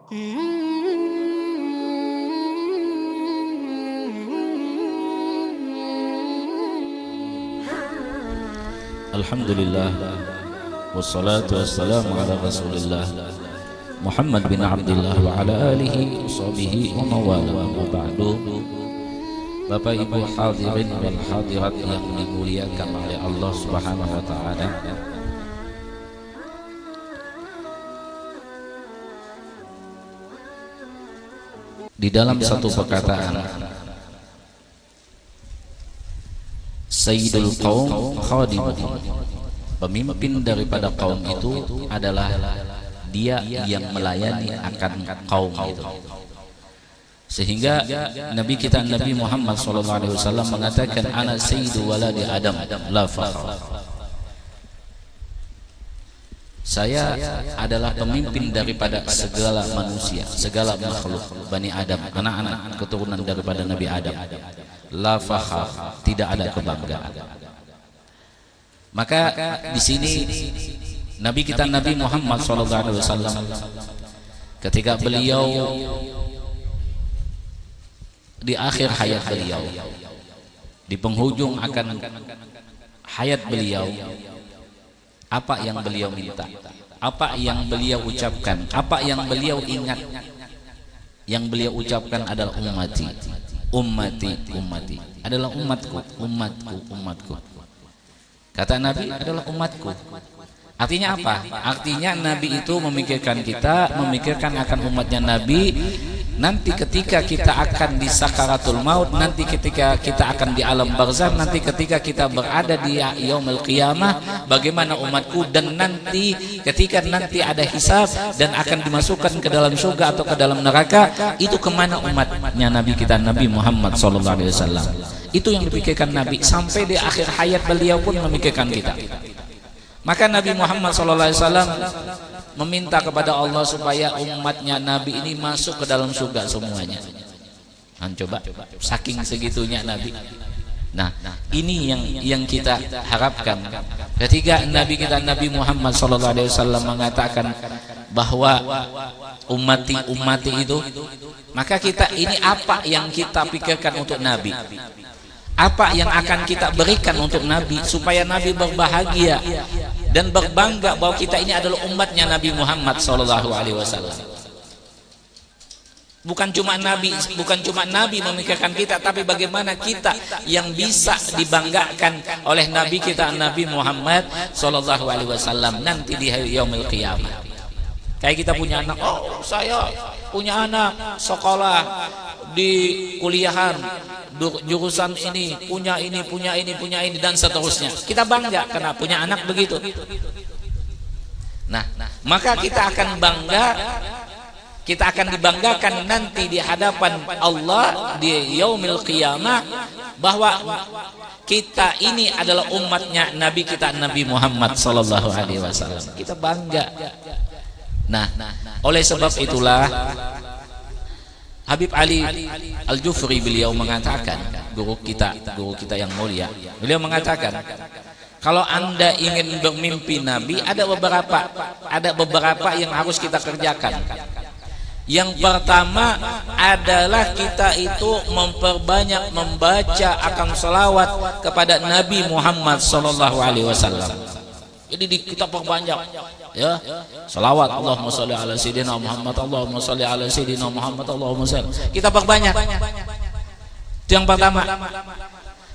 Alhamdulillah wassalatu wassalamu ala Rasulillah Muhammad bin Abdullah wa ala alihi wa sahbihi wa mawala wa ba'du. Bapak Ibu hadirin wal hadirat yang dimuliakan oleh Allah Subhanahu wa taala. Di dalam satu perkataan, Sayyidul Qaum khadimuhum, pemimpin daripada kaum itu adalah dia yang melayani akan kaum itu. Sehingga Nabi kita Nabi Muhammad SAW mengatakan, ana sayyidu waladi Adam la fakhr. Saya adalah pemimpin daripada segala manusia, segala makhluk Bani Adam, anak-anak keturunan daripada Nabi Adam. La fakhr, tidak ada kebanggaan. Maka di sini Nabi kita Nabi Muhammad SAW ketika beliau di akhir hayat beliau, di penghujung akan hayat beliau, apa yang beliau minta, apa yang beliau ucapkan, apa yang beliau ingat, yang beliau ucapkan adalah ummati, ummati, ummati, adalah umatku, umatku, umatku. Kata Nabi adalah umatku. Artinya apa? Artinya Nabi itu memikirkan kita, memikirkan akan umatnya Nabi. Nanti ketika kita akan di sakaratul maut, nanti ketika kita akan di alam barzakh, nanti ketika kita berada di yaumul qiyamah, bagaimana umatku, dan nanti ketika nanti ada hisab dan akan dimasukkan ke dalam surga atau ke dalam neraka, itu kemana umatnya Nabi kita Nabi Muhammad SAW. Itu yang dipikirkan Nabi sampai di akhir hayat beliau pun memikirkan kita. Maka Nabi Muhammad SAW meminta kepada Allah supaya umatnya Nabi ini masuk ke dalam surga semuanya. Coba, saking segitunya Nabi. Nah, ini yang kita harapkan. Ketika Nabi kita Nabi Muhammad SAW mengatakan bahwa ummati itu, maka kita ini apa yang kita pikirkan untuk Nabi? Apa yang akan kita berikan untuk Nabi supaya Nabi berbahagia dan berbangga bahwa kita ini adalah umatnya Nabi Muhammad SAW. Bukan cuma Nabi memikirkan kita, tapi bagaimana kita yang bisa dibanggakan oleh Nabi kita Nabi Muhammad SAW nanti di yaumil qiyamah. Kayak kita punya anak, oh saya punya anak sekolah di kuliahan jurusan ini, punya ini, dan seterusnya. Kita bangga karena punya anak begitu. Nah, maka kita akan bangga, kita akan dibanggakan nanti di hadapan Allah di yaumil qiyamah bahwa kita ini adalah umatnya Nabi kita Nabi Muhammad SAW. Kita bangga. Nah, oleh sebab itulah Habib Ali Al-Jufri beliau mengatakan, guru kita yang mulia, beliau mengatakan, kalau Anda ingin bermimpi Nabi, ada beberapa yang harus kita kerjakan. Yang pertama adalah kita itu memperbanyak membaca akan salawat kepada Nabi Muhammad SAW. Jadi kita perbanyak, ya, salawat, Allahumma sholli ala sayyidina Muhammad, Allahumma sholli ala sayyidina Muhammad, Allahumma sholli. Kita perbanyak. Itu yang pertama.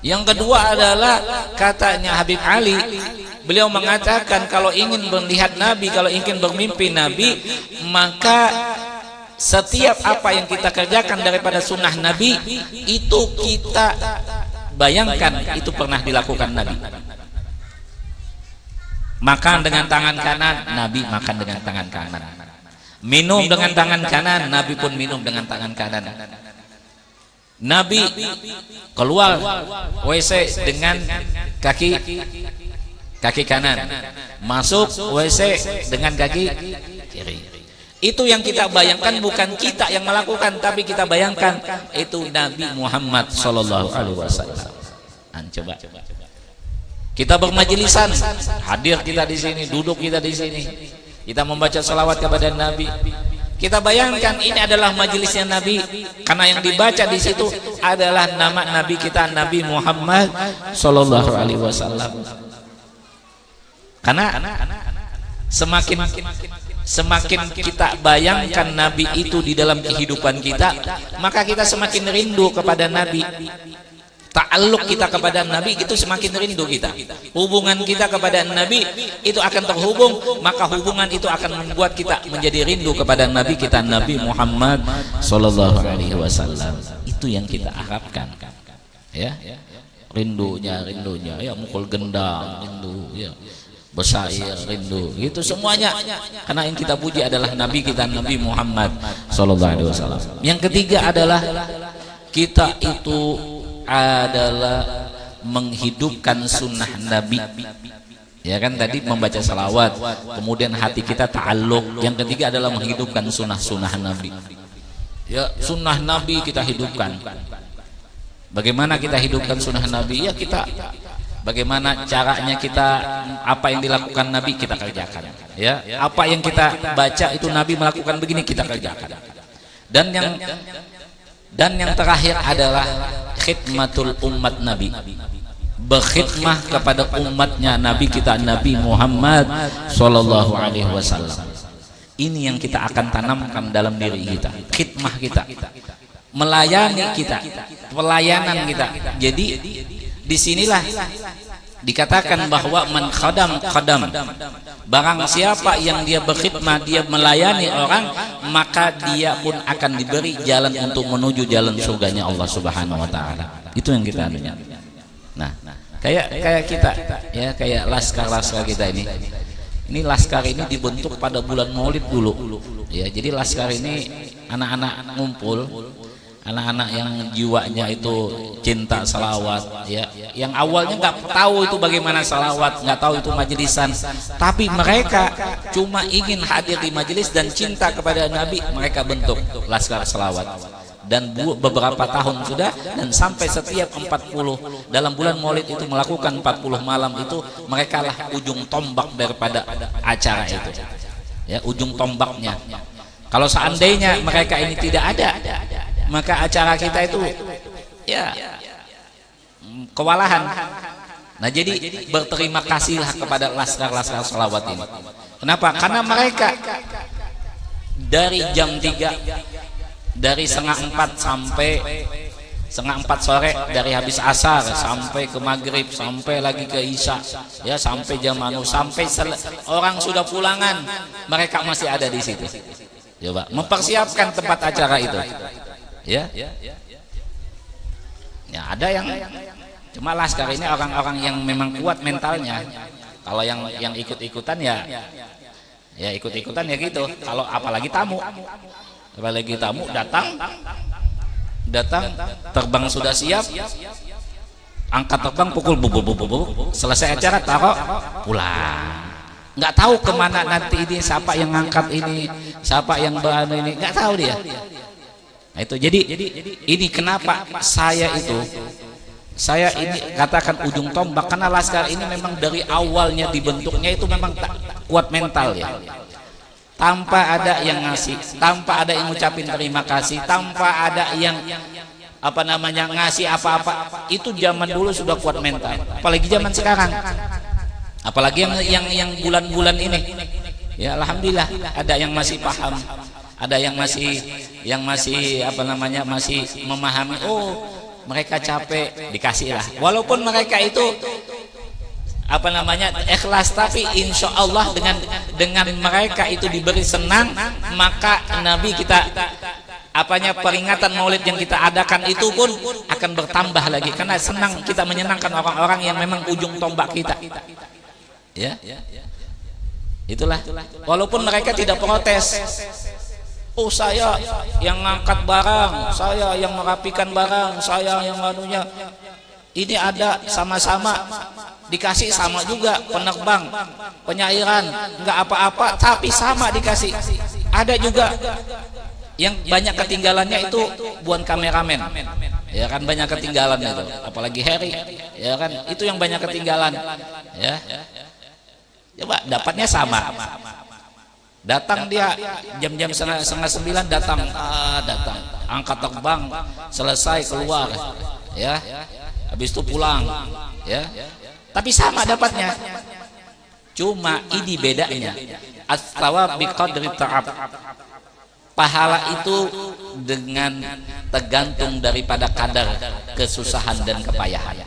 Yang kedua adalah katanya Habib Ali, beliau mengatakan kalau ingin melihat Nabi, kalau ingin bermimpi Nabi, maka setiap apa yang kita kerjakan daripada sunnah Nabi itu kita bayangkan itu pernah dilakukan Nabi. Makan dengan tangan kanan, Nabi makan dengan tangan kanan. Minum dengan tangan kanan, Nabi pun minum dengan tangan kanan. Nabi keluar WC dengan kaki kanan, masuk WC dengan kaki kiri. Itu yang kita bayangkan, bukan kita yang melakukan, tapi kita bayangkan itu Nabi Muhammad SAW. Coba. Kita bermajlisan, hadir kita di sini, duduk kita di sini. Kita membaca salawat kepada Nabi. Kita bayangkan ini adalah majelisnya Nabi, karena yang dibaca di situ adalah nama Nabi kita, Nabi Muhammad Sallallahu Alaihi Wasallam. Karena semakin kita bayangkan Nabi itu di dalam kehidupan kita, maka kita semakin rindu kepada Nabi. Ta'alluq kita kepada Nabi itu semakin rindu kita. Hubungan kita kepada Nabi itu akan terhubung, maka hubungan itu akan membuat kita menjadi rindu kepada Nabi kita, Nabi Muhammad Sallallahu Alaihi Wasallam. Itu yang kita harapkan, ya. Rindunya, ya, mukul gendang, rindu, ya, bersair, rindu, itu semuanya. Karena yang kita puji adalah Nabi kita, Nabi Muhammad Sallallahu Alaihi Wasallam. Yang ketiga adalah kita itu adalah menghidupkan sunnah Nabi, ya kan, tadi membaca salawat, kemudian hati kita ta'alluq. Yang ketiga adalah menghidupkan sunnah Nabi, ya, sunnah Nabi kita hidupkan. Bagaimana kita hidupkan sunnah Nabi? Ya, kita bagaimana caranya, kita apa yang dilakukan Nabi kita kerjakan, ya, apa yang kita baca itu Nabi melakukan begini kita kerjakan. Dan yang terakhir adalah khidmatul umat Nabi, berkhidmah kepada umatnya Nabi kita, Nabi Muhammad Sallallahu Alaihi Wasallam. Ini yang kita akan tanamkan dalam diri kita, khidmah kita, melayani kita, pelayanan kita. Jadi disinilah dikatakan bahwa man khadam khadam, barang siapa yang dia berkhidmah, dia melayani orang, maka dia pun akan diberi jalan untuk menuju jalan surganya Allah Subhanahu wa taala. Itu yang kita anunya. Nah, kayak kita, ya, kayak laskar kita ini. Ini laskar ini dibentuk pada bulan Maulid dulu. Ya, jadi laskar ini anak-anak ngumpul, anak-anak yang jiwanya itu cinta salawat, ya, yang awalnya nggak tahu itu bagaimana salawat, nggak tahu itu majelisan, tapi mereka cuma ingin hadir di majelis dan cinta kepada Nabi, mereka bentuk laskar salawat. Dan beberapa tahun sudah, dan sampai setiap 40 dalam bulan Maulid itu melakukan 40 malam itu, mereka lah ujung tombak daripada acara itu, ya, ujung tombaknya. Kalau seandainya mereka ini tidak ada, maka acara kita itu, ya, kewalahan. Nah, jadi berterima kasihlah kepada laskar-laskar salawat ini. Kenapa? Karena mereka dari jam 3, dari setengah 4 sampai setengah 4 sore, dari habis asar sampai ke maghrib, sampai lagi ke isya, ya, sampai jam sampai orang sudah pulangan, mereka masih ada di situ. Coba mempersiapkan tempat acara itu, ya. Ya, ada yang cuma laskar ini orang-orang yang memang kuat mentalnya. Kalau yang ikut-ikutan, ya ikut-ikutan, ya gitu. Kalau apalagi tamu datang terbang sudah siap, angkat terbang, pukul selesai acara, taruh, pulang. Nggak tahu kemana nanti ini, siapa yang ngangkat ini, siapa yang berani ini, nggak tahu dia. Nah, itu jadi ini kenapa saya ini katakan ujung tombak, karena laskar ini memang dari awalnya dibentuknya itu memang kuat mental, ya. Tanpa ada yang ngasih, tanpa ada yang ngucapin terima kasih, tanpa ada yang ngasih apa-apa, itu zaman dulu sudah kuat mental. Apalagi zaman sekarang, apalagi yang bulan-bulan ini, ya, alhamdulillah ada yang masih paham, ada yang masih masih memahami. Oh, mereka capek, dikasih lah, walaupun mereka itu ikhlas, tapi insya Allah dengan mereka itu diberi senang, maka Nabi kita peringatan Maulid yang kita adakan itu pun akan bertambah lagi, karena senang kita menyenangkan orang-orang yang memang ujung tombak kita, ya. Itulah, walaupun mereka tidak protes. Oh, saya yang ngangkat barang, saya yang merapikan barang, saya yang anunya. Ini ada sama-sama dikasih, sama juga penerbang, penyairan, nggak apa-apa, tapi sama dikasih. Ada juga yang banyak ketinggalannya, itu buat kameramen, ya kan, banyak ketinggalan itu, apalagi Harry, ya kan, itu yang banyak ketinggalan, ya. Coba dapatnya sama, Datang dia jam-jam setengah 9 datang, datang, angkat terbang, selesai keluar, ya, habis itu pulang, ya. Tapi sama dapatnya. Cuma ini bedanya. As-thawab biqadri ta'ab. Pahala itu dengan tergantung daripada kadar kesusahan dan kepayahan.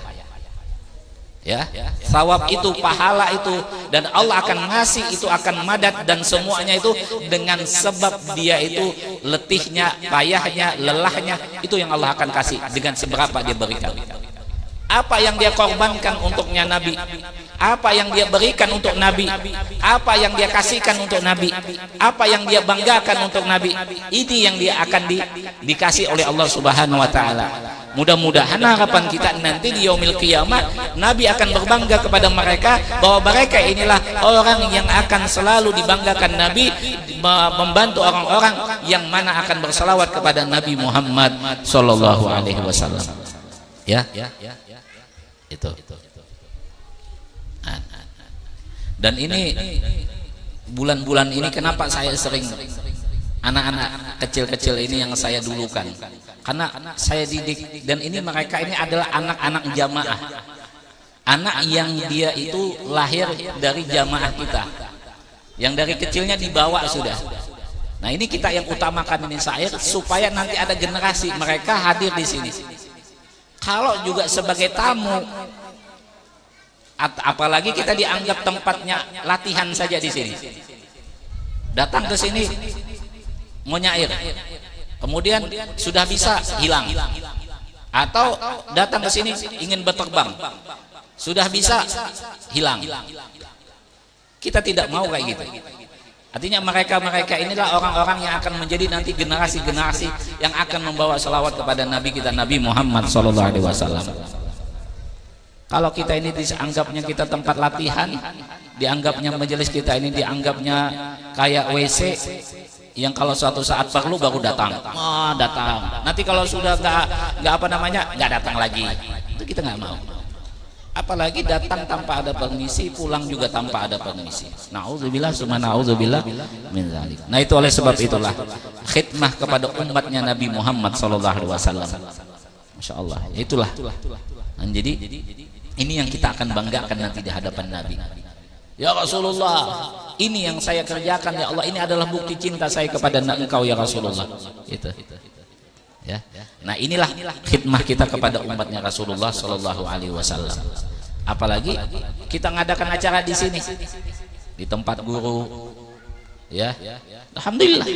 Ya, thawab itu, pahala itu, dan Allah akan ngasih itu, akan madat dan semuanya itu dengan sebab dia itu letihnya, payahnya, lelahnya, itu yang Allah akan kasih dengan seberapa dia berikan. Apa yang dia korbankan untuknya Nabi, apa yang dia berikan untuk Nabi, apa yang dia kasihkan untuk Nabi, apa yang dia banggakan untuk Nabi, ini yang dia akan dikasih oleh Allah Subhanahu wa taala. Mudah-mudahan harapan kita nanti di yaumil qiyamah Nabi akan berbangga kepada mereka bahwa mereka inilah orang yang akan selalu dibanggakan Nabi, membantu orang-orang yang mana akan berselawat kepada Nabi Muhammad sallallahu alaihi wasallam. Ya, itu. Dan ini bulan-bulan ini kenapa saya sering anak-anak kecil-kecil ini yang saya dulukan, karena saya didik, dan ini mereka ini adalah anak-anak jamaah, anak yang dia itu lahir dari jamaah kita, yang dari kecilnya dibawa sudah. Nah ini kita yang utamakan ini Syair, supaya nanti ada generasi mereka hadir di sini. Kalau juga sebagai tamu, apalagi kita dianggap tempatnya latihan saja di sini. Datang ke sini mau nyair, kemudian sudah bisa hilang, atau datang ke sini ingin berterbang, sudah bisa hilang. Kita tidak mau kayak gitu. Artinya mereka inilah orang-orang yang akan menjadi nanti generasi-generasi yang akan membawa selawat kepada Nabi kita, Nabi Muhammad SAW. Kalau kita ini dianggapnya kita tempat latihan, dianggapnya majelis kita ini dianggapnya kayak WC yang kalau suatu saat perlu baru datang, datang. Nanti kalau sudah nggak apa namanya nggak datang lagi, itu kita nggak mau. Apalagi datang tanpa ada permisi, pulang juga tanpa ada permisi. Nauzubillah summa nauzubillah min dzalik. Nah itu oleh sebab itulah khidmah kepada umatnya Nabi Muhammad SAW. Masya Allah, itulah. Nah, jadi ini yang kita akan banggakan nanti di hadapan Nabi. Ya Rasulullah, ini yang saya kerjakan ya Allah, ini adalah bukti cinta saya kepada Engkau ya Rasulullah. Itu. Ya. Nah inilah khidmah kita kepada umatnya Rasulullah Sallallahu Alaihi Wasallam. Apalagi kita ngadakan acara di sini, di tempat guru, ya. Alhamdulillah.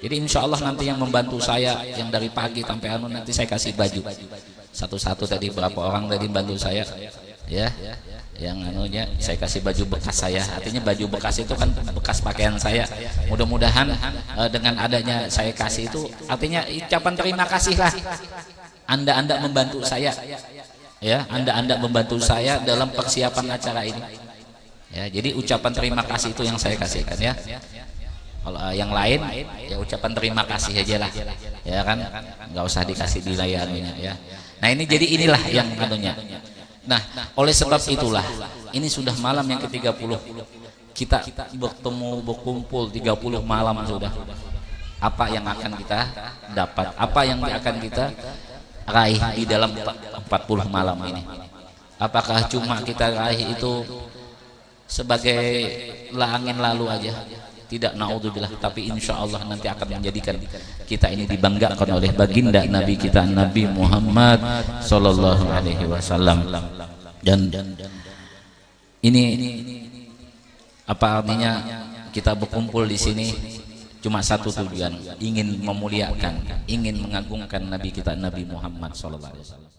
Jadi insya Allah nanti yang membantu saya yang dari pagi sampai nanti saya kasih baju satu-satu, tadi berapa orang tadi bantu saya, ya. Yang anunya saya kasih baju bekas saya, artinya baju bekas itu kan bekas pakaian saya. Mudah-mudahan dengan adanya saya kasih itu artinya ucapan terima kasih lah. Anda membantu saya, ya, Anda membantu saya dalam persiapan acara ini, ya. Jadi ucapan terima kasih itu yang saya kasihkan, ya. Kalau yang lain ya ucapan terima kasih aja lah, ya kan, nggak usah dikasih dilayanunya, ya. Nah ini jadi inilah yang anunya. Nah, oleh sebab itulah ini sudah malam yang ke-30. Kita bertemu berkumpul 30 malam sudah. Apa yang akan kita dapat? Apa yang akan kita raih di dalam 40 malam ini? Apakah cuma kita raih itu sebagai angin lalu aja? Tidak, naudzubillah, tapi insya Allah nanti akan menjadikan kita ini dibanggakan oleh baginda Nabi kita Nabi Muhammad Sallallahu Alaihi Wasallam. Dan ini apa artinya kita berkumpul di sini cuma satu tujuan, ingin memuliakan, ingin mengagungkan Nabi kita Nabi Muhammad Sallallahu Alaihi Wasallam.